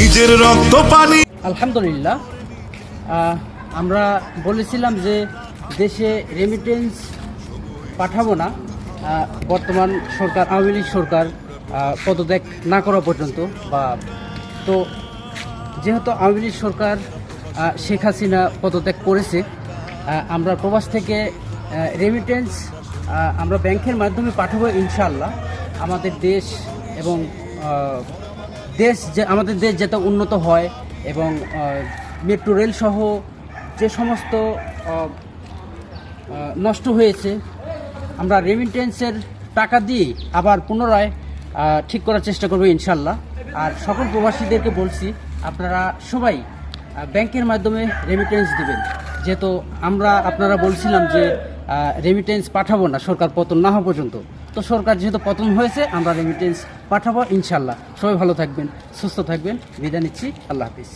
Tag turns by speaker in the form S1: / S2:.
S1: নিজের রক্ত পানি।
S2: আলহামদুলিল্লাহ, আমরা বলেছিলাম যে দেশে রেমিটেন্স পাঠাবো না বর্তমান সরকার, আওয়ামী লীগ সরকার পদত্যাগ না করা পর্যন্ত। তো যেহেতু আওয়ামী লীগ সরকার শেখ হাসিনা পদত্যাগ করেছে, আমরা প্রবাস থেকে রেমিটেন্স আমরা ব্যাংকের মাধ্যমে পাঠাবো ইনশাআল্লাহ। আমাদের দেশ এবং আমাদের দেশ যাতে উন্নত হয় এবং মেট্রো রেল সহ যে সমস্ত নষ্ট হয়েছে আমরা রেমিটেন্সের টাকা দিয়ে আবার পুনরায় ঠিক করার চেষ্টা করবো ইনশাল্লাহ। আর সকল প্রবাসীদেরকে বলছি, আপনারা সবাই ব্যাংকের মাধ্যমে রেমিটেন্স দিবেন, যেহেতু আপনারা বলছিলাম যে রেমিটেন্স পাঠাবো না সরকার পতন না হওয়া পর্যন্ত। তো সরকার যেহেতু পতন হয়েছে, আমরা রেমিটেন্স পাঠাবো ইনশাল্লাহ। সবাই ভালো থাকবেন, সুস্থ থাকবেন, বিদায় নিচ্ছি। আল্লাহ হাফিজ।